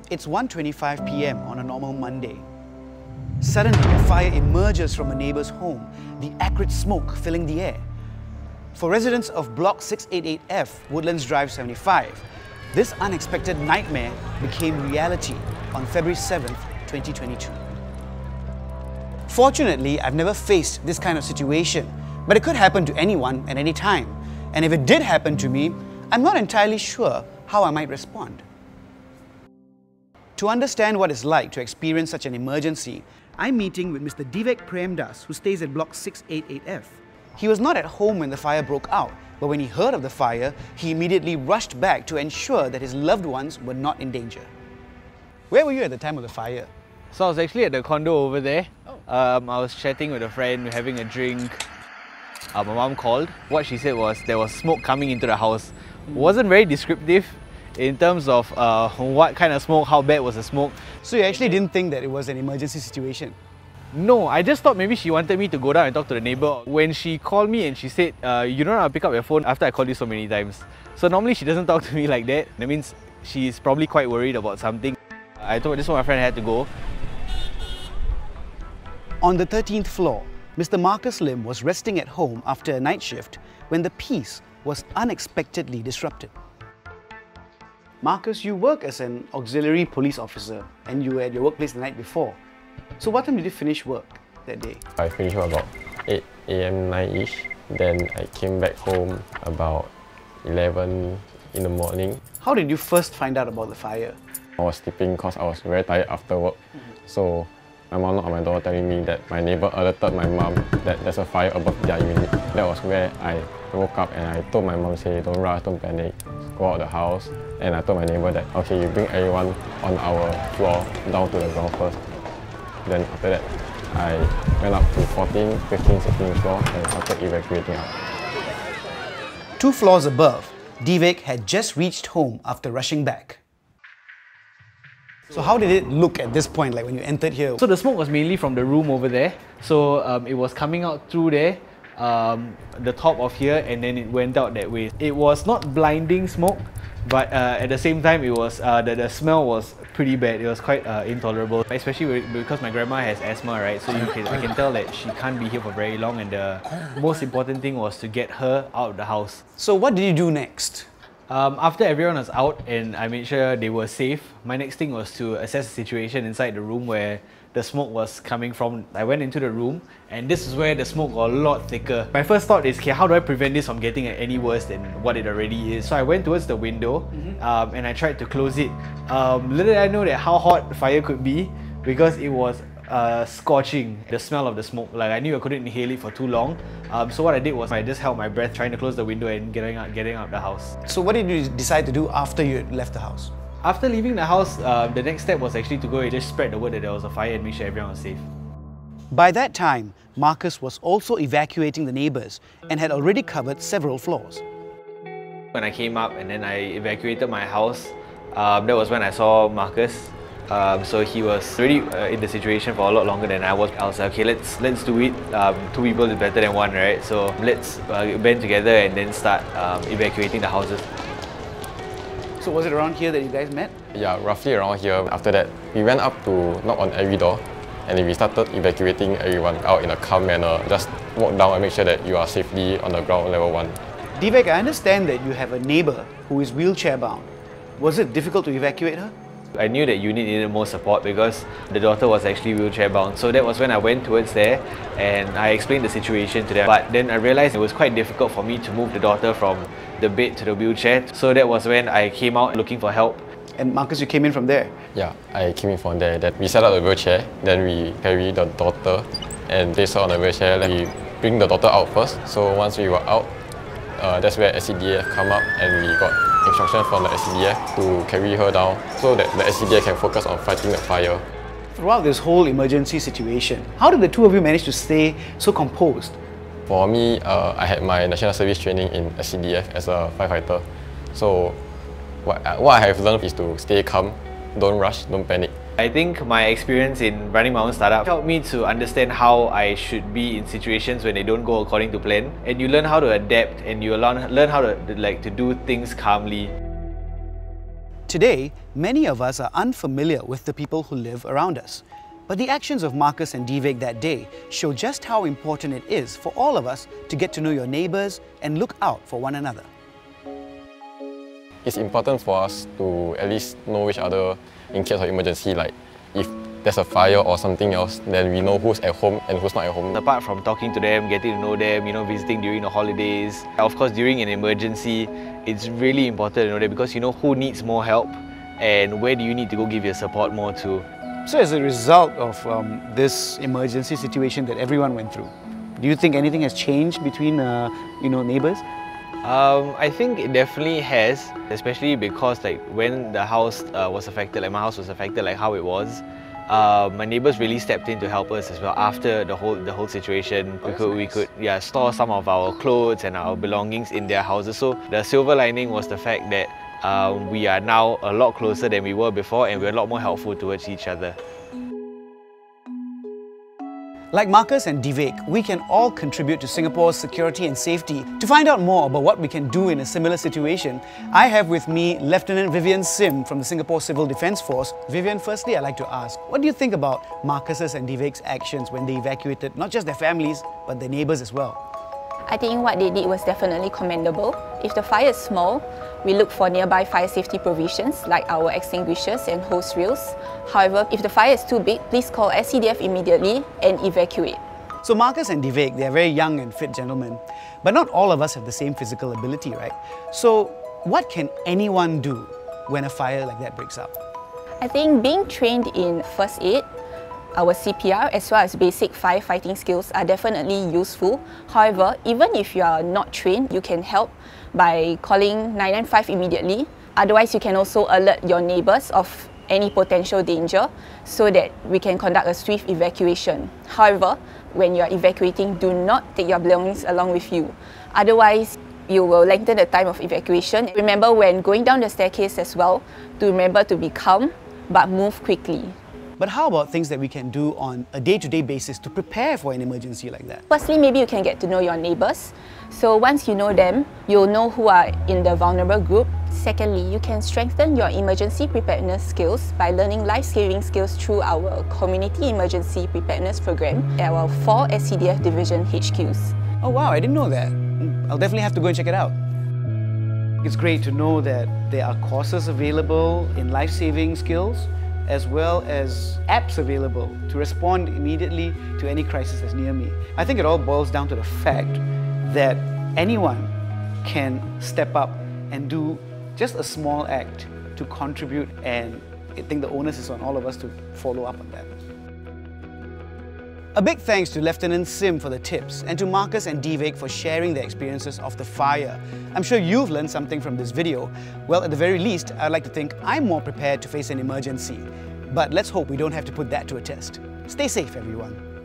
It's 1:25 p.m. on a normal Monday. Suddenly, a fire emerges from a neighbour's home, the acrid smoke filling the air. For residents of Block 688F, Woodlands Drive 75, this unexpected nightmare became reality on February 7th, 2022. Fortunately, I've never faced this kind of situation, but it could happen to anyone at any time. And if it did happen to me, I'm not entirely sure how I might respond. To understand what it's like to experience such an emergency, I'm meeting with Mr. Divek Premdas, who stays at Block 688F. He was not at home when the fire broke out, but when he heard of the fire, he immediately rushed back to ensure that his loved ones were not in danger. Where were you at the time of the fire? So I was actually at the condo over there. I was chatting with a friend, having a drink. My mom called. What she said was there was smoke coming into the house. It wasn't very descriptive in terms of what kind of smoke, how bad was the smoke. So you actually didn't think that it was an emergency situation? No, I just thought maybe she wanted me to go down and talk to the neighbour. When she called me and she said, you don't know how to pick up your phone after I called you so many times. So normally she doesn't talk to me like that. That means she's probably quite worried about something. I told this one my friend had to go. On the 13th floor, Mr. Marcus Lim was resting at home after a night shift when the peace was unexpectedly disrupted. Marcus, you work as an auxiliary police officer and you were at your workplace the night before. So what time did you finish work that day? I finished work about 8 AM, 9-ish. Then I came back home about 11 in the morning. How did you first find out about the fire? I was sleeping because I was very tired after work. So my mom knocked on my door telling me that my neighbour alerted my mom that there's a fire above their unit. That was where I woke up and I told my mom, say, don't rush, don't panic, go out of the house. And I told my neighbour that, okay, you bring everyone on our floor down to the ground first. Then after that, I went up to 14, 15, 16th floor and started evacuating out. 2 floors above, Divek had just reached home after rushing back. So how did it look at this point, like when you entered here? So the smoke was mainly from the room over there. So it was coming out through there, the top of here, and then it went out that way. It was not blinding smoke, but at the same time, it was the smell was pretty bad. It was quite intolerable, especially because my grandma has asthma, right? So I can tell that she can't be here for very long, and the most important thing was to get her out of the house. So what did you do next? After everyone was out and I made sure they were safe, my next thing was to assess the situation inside the room where the smoke was coming from. I went into the room and this is where the smoke got a lot thicker. My first thought is, okay, how do I prevent this from getting any worse than what it already is? So I went towards the window and I tried to close it. Little did I know that how hot fire could be, because it was scorching, the smell of the smoke. Like, I knew I couldn't inhale it for too long. So what I did was I just held my breath trying to close the window and getting out of the house. So what did you decide to do after you had left the house? After leaving the house, the next step was actually to go and just spread the word that there was a fire and make sure everyone was safe. By that time, Marcus was also evacuating the neighbours and had already covered several floors. When I came up and then I evacuated my house, that was when I saw Marcus. So he was already in the situation for a lot longer than I was. I was like, okay, let's do it. 2 people is better than 1, right? So let's band together and then start evacuating the houses. So was it around here that you guys met? Yeah, roughly around here. After that, we went up to knock on every door and we started evacuating everyone out in a calm manner. Just walk down and make sure that you are safely on the ground level 1. Divek, I understand that you have a neighbour who is wheelchair bound. Was it difficult to evacuate her? I knew that unit needed more support because the daughter was actually wheelchair bound. So that was when I went towards there and I explained the situation to them. But then I realized it was quite difficult for me to move the daughter from the bed to the wheelchair. So that was when I came out looking for help. And Marcus, you came in from there? Yeah, I came in from there. Then we set up the wheelchair, then we carry the daughter and place her on the wheelchair. Then we bring the daughter out first. So once we were out, that's where SCDF come up and we got instruction from the SCDF to carry her down so that the SCDF can focus on fighting the fire. Throughout this whole emergency situation, how did the two of you manage to stay so composed? For me, I had my national service training in SCDF as a firefighter. So what I have learned is to stay calm, don't rush, don't panic. I think my experience in running my own startup helped me to understand how I should be in situations when they don't go according to plan. And you learn how to adapt and you learn how to do things calmly. Today, many of us are unfamiliar with the people who live around us. But the actions of Marcus and Divek that day show just how important it is for all of us to get to know your neighbours and look out for one another. It's important for us to at least know each other in case of emergency, like if there's a fire or something else, then we know who's at home and who's not at home. Apart from talking to them, getting to know them, visiting during the holidays. Of course, during an emergency, it's really important to know that because you know who needs more help and where do you need to go give your support more to. So as a result of this emergency situation that everyone went through, do you think anything has changed between neighbours? I think it definitely has, especially because when the house was affected, my house was affected how it was. My neighbours really stepped in to help us as well after the whole situation. We could store some of our clothes and our belongings in their houses. So the silver lining was the fact that we are now a lot closer than we were before and we're a lot more helpful towards each other. Like Marcus and Divek, we can all contribute to Singapore's security and safety. To find out more about what we can do in a similar situation, I have with me Lieutenant Vivian Sim from the Singapore Civil Defence Force. Vivian, firstly I'd like to ask, what do you think about Marcus's and Divek's actions when they evacuated not just their families, but their neighbours as well? I think what they did was definitely commendable. If the fire is small, we look for nearby fire safety provisions like our extinguishers and hose reels. However, if the fire is too big, please call SCDF immediately and evacuate. So Marcus and Divek, they are very young and fit gentlemen, but not all of us have the same physical ability, right? So what can anyone do when a fire like that breaks out? I think being trained in first aid, our CPR as well as basic firefighting skills are definitely useful. However, even if you are not trained, you can help by calling 995 immediately. Otherwise, you can also alert your neighbours of any potential danger so that we can conduct a swift evacuation. However, when you are evacuating, do not take your belongings along with you. Otherwise, you will lengthen the time of evacuation. Remember when going down the staircase as well, to remember to be calm but move quickly. But how about things that we can do on a day-to-day basis to prepare for an emergency like that? Firstly, maybe you can get to know your neighbours. So once you know them, you'll know who are in the vulnerable group. Secondly, you can strengthen your emergency preparedness skills by learning life-saving skills through our Community Emergency Preparedness Program at our 4 SCDF Division HQs. Oh wow, I didn't know that. I'll definitely have to go and check it out. It's great to know that there are courses available in life-saving skills as well as apps available to respond immediately to any crisis that's near me. I think it all boils down to the fact that anyone can step up and do just a small act to contribute, and I think the onus is on all of us to follow up on that. A big thanks to Lieutenant Sim for the tips and to Marcus and Divek for sharing their experiences of the fire. I'm sure you've learned something from this video. Well, at the very least, I'd like to think I'm more prepared to face an emergency. But let's hope we don't have to put that to a test. Stay safe, everyone.